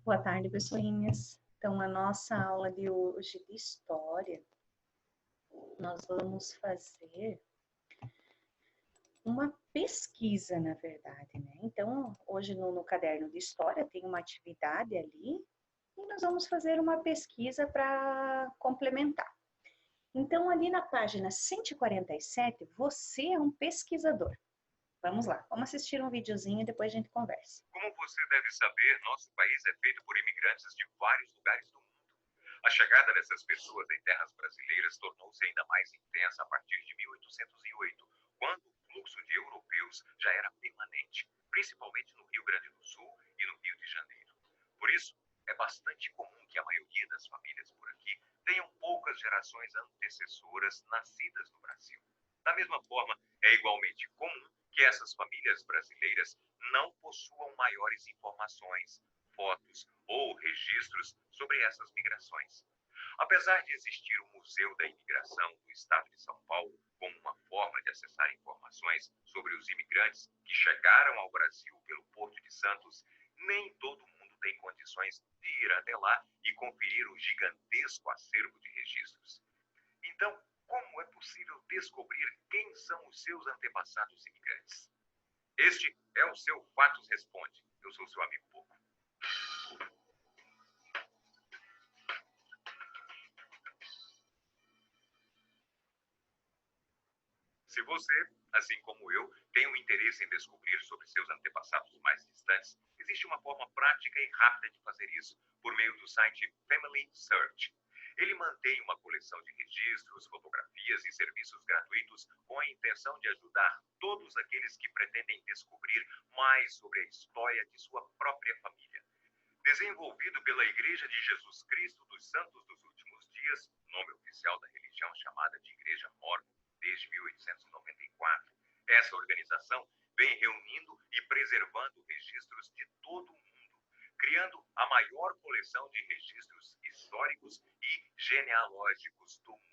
Boa tarde, pessoinhas. Então, a nossa aula de hoje de história, nós vamos fazer uma pesquisa, na verdade, né? Então, hoje no caderno de história tem uma atividade ali e nós vamos fazer uma pesquisa para complementar. Então, ali na página 147, você é um pesquisador. Vamos lá, vamos assistir um videozinho e depois a gente conversa. Como você deve saber, nosso país é feito por imigrantes de vários lugares do mundo. A chegada dessas pessoas em terras brasileiras tornou-se ainda mais intensa a partir de 1808, quando o fluxo de europeus já era permanente, principalmente no Rio Grande do Sul e no Rio de Janeiro. Por isso, é bastante comum que a maioria das famílias por aqui tenham poucas gerações antecessoras nascidas no Brasil. Da mesma forma, é igualmente comum que essas famílias brasileiras não possuam maiores informações, fotos ou registros sobre essas migrações. Apesar de existir o Museu da Imigração do Estado de São Paulo como uma forma de acessar informações sobre os imigrantes que chegaram ao Brasil pelo Porto de Santos, nem todo mundo tem condições de ir até lá e conferir o gigantesco acervo de registros. Então, como é possível descobrir quem são os seus antepassados imigrantes? Este é o seu Fatos Responde. Eu sou seu amigo Boco. Se você, assim como eu, tem um interesse em descobrir sobre seus antepassados mais distantes, existe uma forma prática e rápida de fazer isso por meio do site Family Search. Ele mantém uma coleção de registros, fotografias e serviços gratuitos com a intenção de ajudar todos aqueles que pretendem descobrir mais sobre a história de sua própria família. Desenvolvido pela Igreja de Jesus Cristo dos Santos dos Últimos Dias, nome oficial da religião chamada de Igreja Mórmon desde 1894, essa organização vem reunindo e preservando registros de todo o mundo, criando a maior coleção de registros históricos e genealógicos do mundo.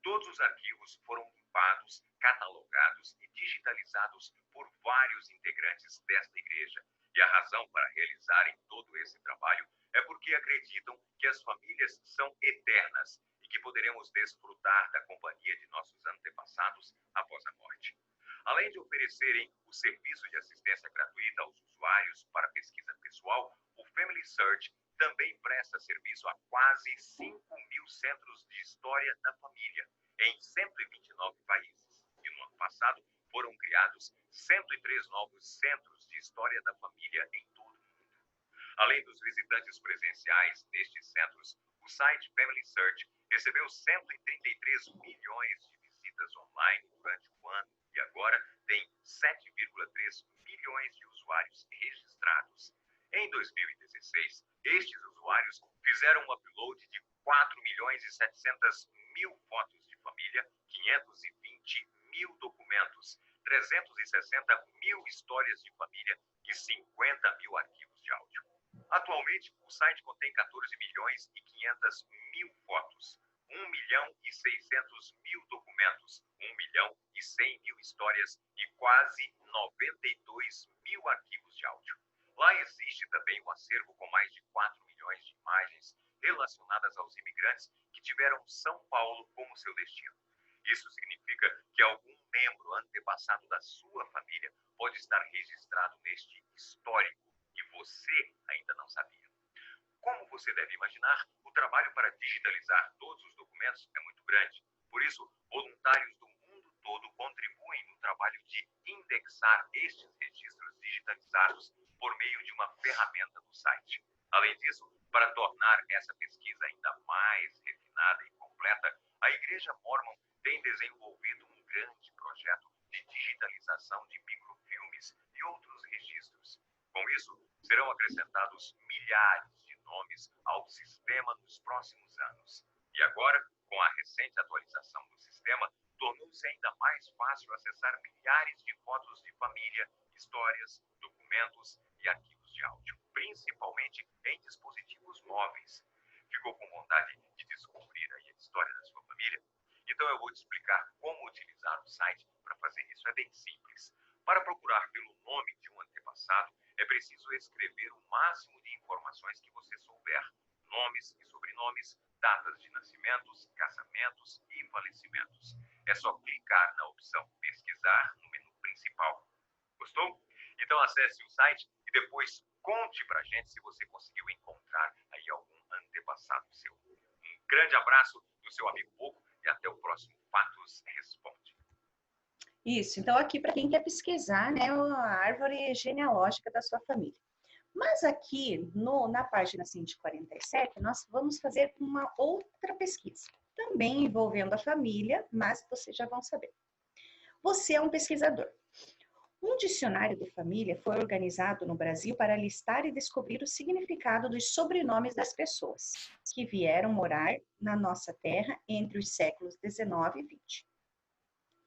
Todos os arquivos foram limpados, catalogados e digitalizados por vários integrantes desta igreja. E a razão para realizarem todo esse trabalho é porque acreditam que as famílias são eternas e que poderemos desfrutar da companhia de nossos antepassados após a morte. Além de oferecerem o serviço de assistência gratuita aos usuários para pesquisa pessoal, o Family Search também presta serviço a quase 5.000 centros de história da família em 129 países. E no ano passado foram criados 103 novos centros de história da família em todo o mundo. Além dos visitantes presenciais nestes centros, o site Family Search recebeu 133 milhões de visitas online durante o ano e agora tem 7,3 milhões de usuários registrados. Em 2016, estes usuários fizeram um upload de 4 milhões e 700 mil fotos de família, 520 mil documentos, 360 mil histórias de família e 50 mil arquivos de áudio. Atualmente, o site contém 14 milhões e 500 mil fotos, 1 milhão e 600 mil documentos, 1 milhão e 100 mil histórias e quase 92 mil arquivos de áudio. Lá existe também um acervo com mais de 4 milhões de imagens relacionadas aos imigrantes que tiveram São Paulo como seu destino. Isso significa que algum membro antepassado da sua família pode estar registrado neste histórico e você ainda não sabia. Como você deve imaginar, o trabalho para digitalizar todos os documentos é muito grande. Por isso, voluntários do mundo todo contribuem no trabalho de indexar estes registros digitalizados por meio de uma ferramenta do site. Além disso, para tornar essa pesquisa ainda mais refinada e completa, a Igreja Mórmon tem desenvolvido um grande projeto de digitalização de microfilmes e outros registros. Com isso, serão acrescentados milhares de nomes ao sistema nos próximos anos. E agora, com a recente atualização do sistema, tornou-se ainda mais fácil acessar milhares de fotos de família, histórias, documentos e arquivos de áudio, principalmente em dispositivos móveis. Ficou com vontade de descobrir aí a história da sua família? Então eu vou te explicar como utilizar o site para fazer isso. É bem simples. Para procurar pelo nome de um antepassado, é preciso escrever o máximo de informações que você souber. Nomes e sobrenomes, datas de nascimentos, casamentos e falecimentos. É só clicar na opção pesquisar no menu principal. Gostou? Então acesse o site e depois conte pra gente se você conseguiu encontrar aí algum antepassado seu. Um grande abraço do seu amigo Hugo e até o próximo Fatos Responde. Isso, então aqui para quem quer pesquisar, né, a árvore genealógica da sua família. Mas aqui na página 147, nós vamos fazer uma outra pesquisa, também envolvendo a família, mas vocês já vão saber. Você é um pesquisador. Um dicionário da família foi organizado no Brasil para listar e descobrir o significado dos sobrenomes das pessoas que vieram morar na nossa terra entre os séculos 19 e 20.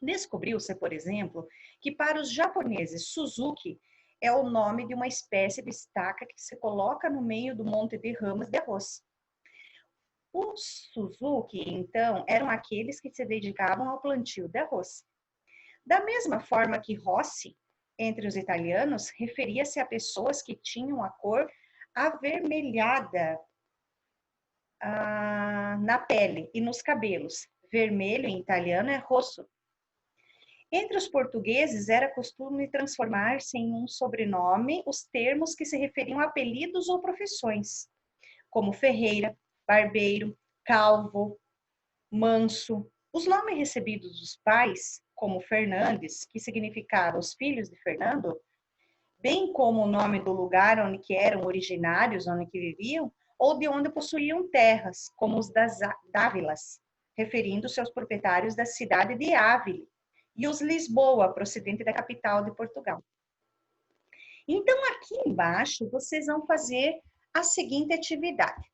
Descobriu-se, por exemplo, que para os japoneses, Suzuki é o nome de uma espécie de estaca que se coloca no meio do monte de ramas de arroz. Os Suzuki, então, eram aqueles que se dedicavam ao plantio de arroz. Da mesma forma que Rossi, entre os italianos, referia-se a pessoas que tinham a cor avermelhada na pele e nos cabelos. Vermelho em italiano é rosso. Entre os portugueses, era costume transformar-se em um sobrenome os termos que se referiam a apelidos ou profissões, como Ferreira, Barbeiro, Calvo, Manso. Os nomes recebidos dos pais, como Fernandes, que significava os filhos de Fernando, bem como o nome do lugar onde que eram originários, onde que viviam, ou de onde possuíam terras, como os das Dávilas, referindo-se aos proprietários da cidade de Ávila, e os Lisboa, procedente da capital de Portugal. Então, aqui embaixo, vocês vão fazer a seguinte atividade.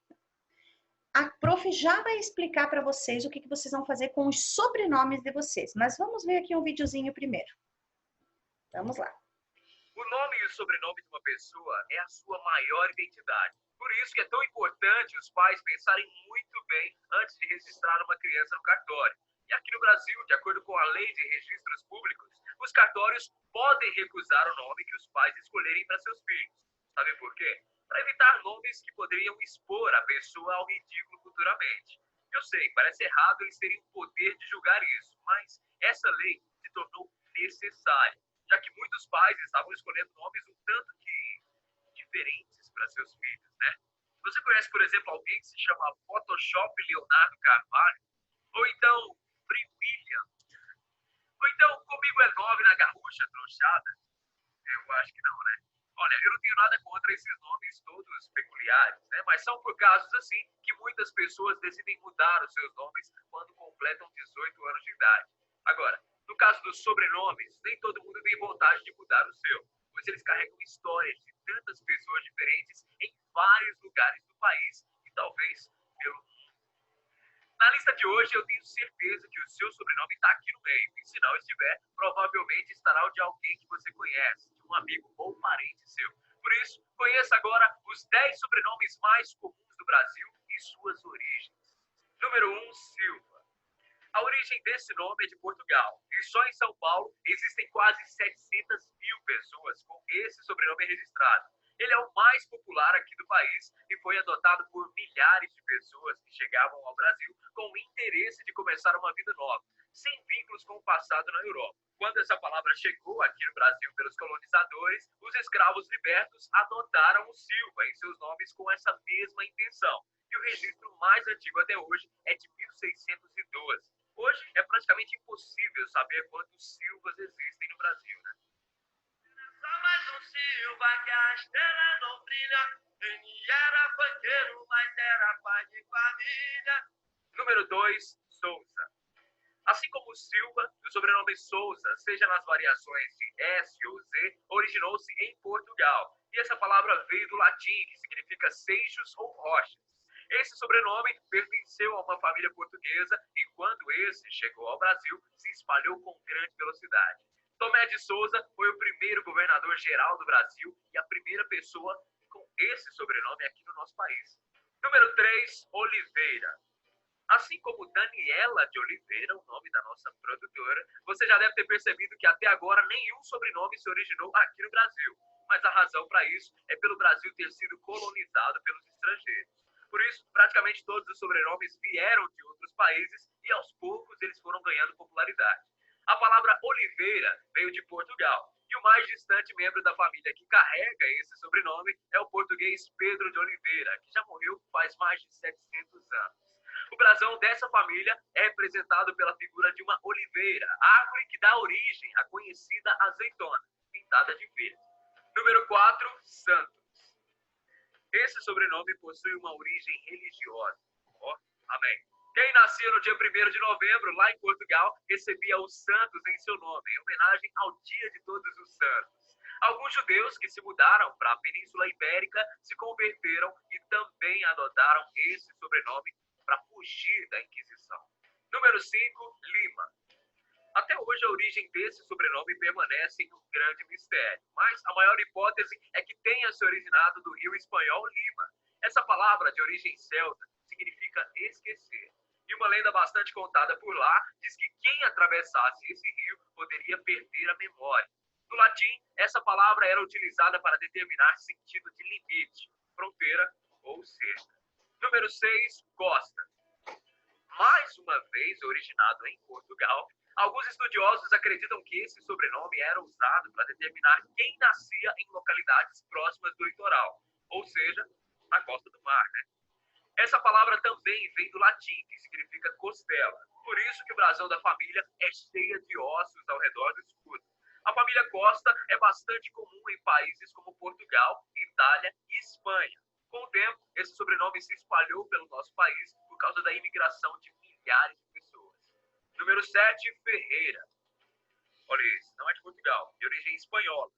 A prof já vai explicar para vocês o que vocês vão fazer com os sobrenomes de vocês, mas vamos ver aqui um videozinho primeiro. Vamos lá. O nome e o sobrenome de uma pessoa é a sua maior identidade. Por isso que é tão importante os pais pensarem muito bem antes de registrar uma criança no cartório. E aqui no Brasil, de acordo com a Lei de Registros Públicos, os cartórios podem recusar o nome que os pais escolherem para seus filhos. Sabe por quê? Para evitar nomes que poderiam expor a pessoa ao ridículo futuramente. Eu sei, parece errado eles terem o poder de julgar isso, mas essa lei se tornou necessária, já que muitos pais estavam escolhendo nomes um tanto que diferentes para seus filhos, né? Você conhece, por exemplo, alguém que se chama Photoshop Leonardo Carvalho? Ou então Free William? Ou então Comigo é 9 na Garrucha Trouxada? Eu acho que não, né? Olha, eu não tenho nada contra esses nomes todos peculiares, né? Mas são por casos assim que muitas pessoas decidem mudar os seus nomes quando completam 18 anos de idade. Agora, no caso dos sobrenomes, nem todo mundo tem vontade de mudar o seu, pois eles carregam histórias de tantas pessoas diferentes em vários lugares do país e talvez pelo mundo. Na lista de hoje, eu tenho certeza que o seu sobrenome está aqui no meio. E se não estiver, provavelmente estará o de alguém que você conhece, de um amigo ou parente seu. Por isso, conheça agora os 10 sobrenomes mais comuns do Brasil e suas origens. Número 1, Silva. A origem desse nome é de Portugal. E só em São Paulo existem quase 700 mil pessoas com esse sobrenome registrado. Ele é o mais popular aqui do país e foi adotado por milhares de pessoas que chegavam ao Brasil com o interesse de começar uma vida nova, sem vínculos com o passado na Europa. Quando essa palavra chegou aqui no Brasil pelos colonizadores, os escravos libertos adotaram o Silva em seus nomes com essa mesma intenção. E o registro mais antigo até hoje é de 1612. Hoje é praticamente impossível saber quantos Silvas existem no Brasil, né? Só mais um Silva que a estrela não brilha. Ele era banqueiro, mas era pai de família. Número 2, Souza. Assim como o Silva, o sobrenome Souza, seja nas variações de S ou Z, originou-se em Portugal. E essa palavra veio do latim, que significa seixos ou rochas. Esse sobrenome pertenceu a uma família portuguesa e quando esse chegou ao Brasil, se espalhou com grande velocidade. Tomé de Souza foi o primeiro governador geral do Brasil e a primeira pessoa com esse sobrenome aqui no nosso país. Número 3, Oliveira. Assim como Daniela de Oliveira, o nome da nossa produtora, você já deve ter percebido que até agora nenhum sobrenome se originou aqui no Brasil. mas a razão para isso é pelo Brasil ter sido colonizado pelos estrangeiros. Por isso, praticamente todos os sobrenomes vieram de outros países e aos poucos eles foram ganhando popularidade. A palavra Oliveira veio de Portugal e o mais distante membro da família que carrega esse sobrenome é o português Pedro de Oliveira, que já morreu faz mais de 700 anos. O brasão dessa família é representado pela figura de uma oliveira, árvore que dá origem à conhecida azeitona, pintada de verde. Número 4, Santos. Esse sobrenome possui uma origem religiosa. Amém. Quem nascia no dia 1º de novembro, lá em Portugal, recebia os santos em seu nome, em homenagem ao Dia de Todos os Santos. Alguns judeus que se mudaram para a Península Ibérica se converteram e também adotaram esse sobrenome para fugir da Inquisição. Número 5, Lima. Até hoje a origem desse sobrenome permanece em um grande mistério, mas a maior hipótese é que tenha se originado do rio espanhol Lima. Essa palavra de origem celta significa esquecer. E uma lenda bastante contada por lá diz que quem atravessasse esse rio poderia perder a memória. No latim, essa palavra era utilizada para determinar sentido de limite, fronteira ou cerca. Número 6, Costa. Mais uma vez originado em Portugal, alguns estudiosos acreditam que esse sobrenome era usado para determinar quem nascia em localidades próximas do litoral, ou seja, na costa do mar, né? Essa palavra também vem do latim, que significa costela. Por isso que o brasão da família é cheia de ossos ao redor do escudo. A família Costa é bastante comum em países como Portugal, Itália e Espanha. Com o tempo, esse sobrenome se espalhou pelo nosso país por causa da imigração de milhares de pessoas. Número 7, Ferreira. Olha isso, não é de Portugal, de origem espanhola.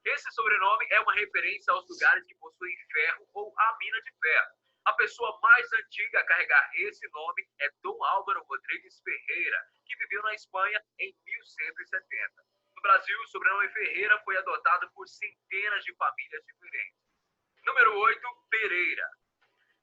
Esse sobrenome é uma referência aos lugares que possuem ferro ou a mina de ferro. A pessoa mais antiga a carregar esse nome é Dom Álvaro Rodrigues Ferreira, que viveu na Espanha em 1170. No Brasil, o sobrenome Ferreira foi adotado por centenas de famílias diferentes. Número 8, Pereira.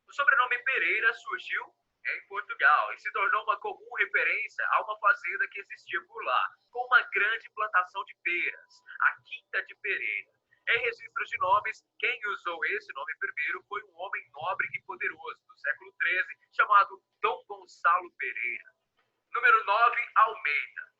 O sobrenome Pereira surgiu em Portugal e se tornou uma comum referência a uma fazenda que existia por lá, com uma grande plantação de peras, a Quinta de Pereira. Em registros de nomes, quem usou esse nome primeiro foi um homem nobre e poderoso do século XIII, chamado Dom Gonçalo Pereira. Número 9, Almeida.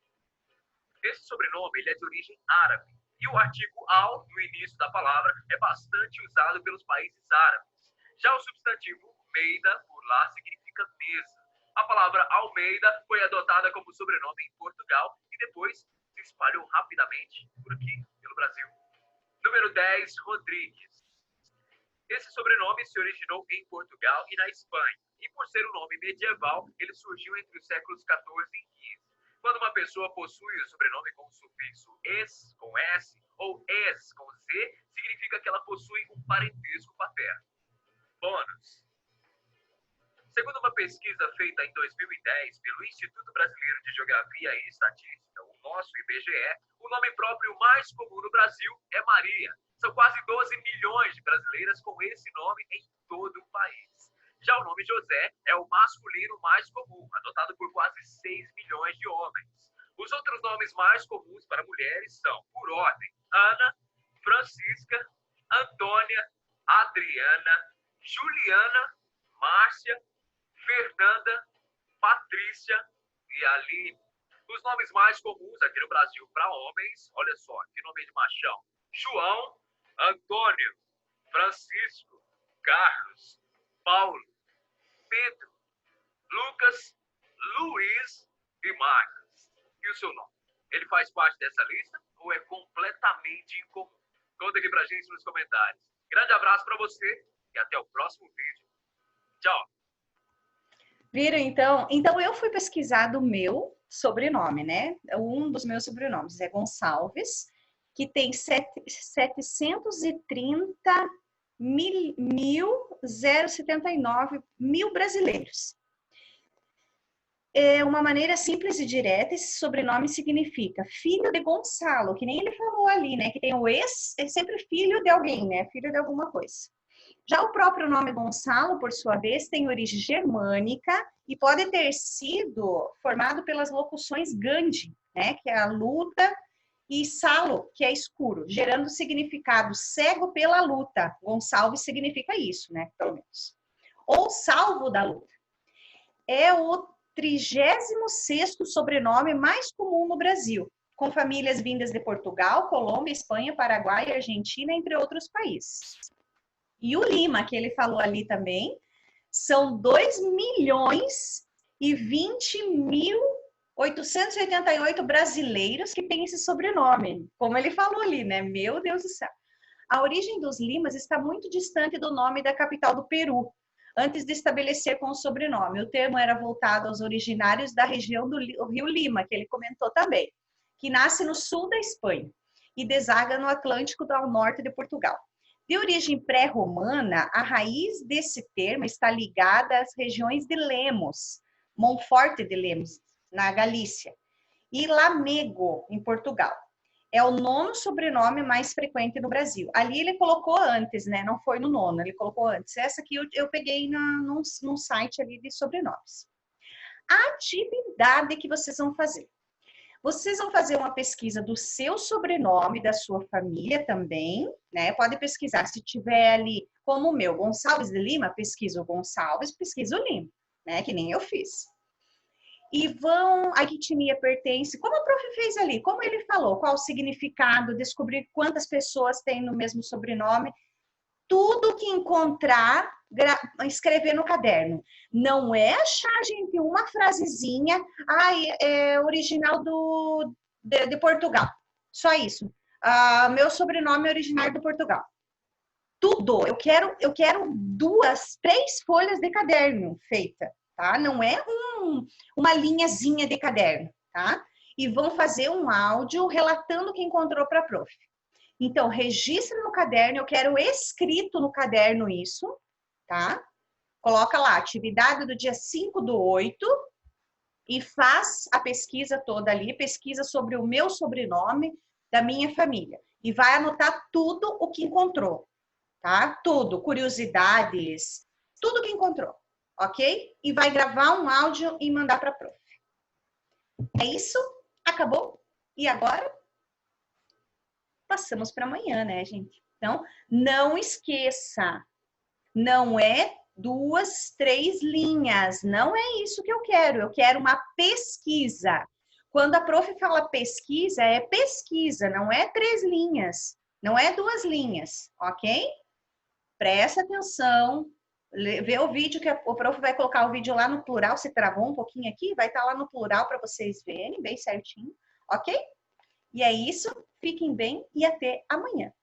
Esse sobrenome ele é de origem árabe, e o artigo al, no início da palavra, é bastante usado pelos países árabes. Já o substantivo Meida, por lá, significa mesa. A palavra Almeida foi adotada como sobrenome em Portugal e depois se espalhou rapidamente por aqui, pelo Brasil. Número 10, Rodrigues. Esse sobrenome se originou em Portugal e na Espanha, e por ser um nome medieval, ele surgiu entre os séculos XIV e XV. Quando uma pessoa possui o sobrenome com o sufixo es, com S, ou es, com Z, significa que ela possui um parentesco paterno. Bônus. Segundo uma pesquisa feita em 2010 pelo Instituto Brasileiro de Geografia e Estatística, o nosso IBGE, o nome próprio mais comum no Brasil é Maria. São quase 12 milhões de brasileiras com esse nome em todo o país. Já o nome José é o masculino mais comum, adotado por quase 6 milhões de homens. Os outros nomes mais comuns para mulheres são, por ordem, Ana, Francisca, Antônia, Adriana, Juliana, Márcia, Fernanda, Patrícia e Aline. Os nomes mais comuns aqui no Brasil para homens, olha só, que nome de machão: João, Antônio, Francisco, Carlos, Paulo, Pedro, Lucas, Luiz e Marcos. E o seu nome? Ele faz parte dessa lista ou é completamente incomum? Conta aqui pra gente nos comentários. Grande abraço para você e até o próximo vídeo. Tchau! Viram, então? Então, eu fui pesquisar do meu sobrenome, né? Um dos meus sobrenomes é Gonçalves, que tem 730.079 brasileiros. É uma maneira simples e direta, esse sobrenome significa filho de Gonçalo, que nem ele falou ali, né? Que tem o ex, é sempre filho de alguém, né? Filho de alguma coisa. Já o próprio nome Gonçalo, por sua vez, tem origem germânica e pode ter sido formado pelas locuções Gandhi, né? Que é a luta e Salo, que é escuro, gerando o significado cego pela luta. Gonçalves significa isso, né? Pelo menos. Ou salvo da luta. É o 36º sobrenome mais comum no Brasil, com famílias vindas de Portugal, Colômbia, Espanha, Paraguai, Argentina, entre outros países. E o Lima, que ele falou ali também, são 2.020.888 brasileiros que têm esse sobrenome. Como ele falou ali, né? Meu Deus do céu. A origem dos Limas está muito distante do nome da capital do Peru, antes de estabelecer com o sobrenome. O termo era voltado aos originários da região do Rio Lima, que ele comentou também, que nasce no sul da Espanha e deságua no Atlântico ao norte de Portugal. De origem pré-romana, a raiz desse termo está ligada às regiões de Lemos, Monforte de Lemos, na Galícia, e Lamego, em Portugal. É o 9º sobrenome mais frequente no Brasil. Ali ele colocou antes, né? Não foi no 9º, ele colocou antes. Essa aqui eu peguei num site ali de sobrenomes. A atividade que vocês vão fazer. Vocês vão fazer uma pesquisa do seu sobrenome, da sua família também, né? Pode pesquisar, se tiver ali, como o meu, Gonçalves de Lima, pesquisa o Gonçalves, pesquisa o Lima, né? Que nem eu fiz. E vão, a que etnia pertence, como o prof fez ali, como ele falou, qual o significado, descobrir quantas pessoas têm no mesmo sobrenome, tudo que encontrar, escrever no caderno. Não é achar, gente, uma frasezinha, é original de Portugal, só isso. Meu sobrenome é originário de Portugal. Tudo, eu quero 2, 3 folhas de caderno feita, tá? Não é uma linhazinha de caderno, tá? E vão fazer um áudio relatando o que encontrou para a prof. Então, registra no caderno, eu quero escrito no caderno isso, tá? Coloca lá, atividade do dia 5/8 e faz a pesquisa toda ali, pesquisa sobre o meu sobrenome da minha família. E vai anotar tudo o que encontrou, tá? Tudo, curiosidades, tudo que encontrou, ok? E vai gravar um áudio e mandar para a prof. É isso? Acabou? E agora? Passamos para amanhã, né, gente? Então, não esqueça, não é 2, 3 linhas, não é isso que eu quero uma pesquisa. Quando a prof fala pesquisa, é pesquisa, não é 3 linhas, não é 2 linhas, ok? Presta atenção, vê o vídeo que o prof vai colocar o vídeo lá no plural, se travou um pouquinho aqui, vai estar lá no plural para vocês verem bem certinho, ok? E é isso, fiquem bem e até amanhã.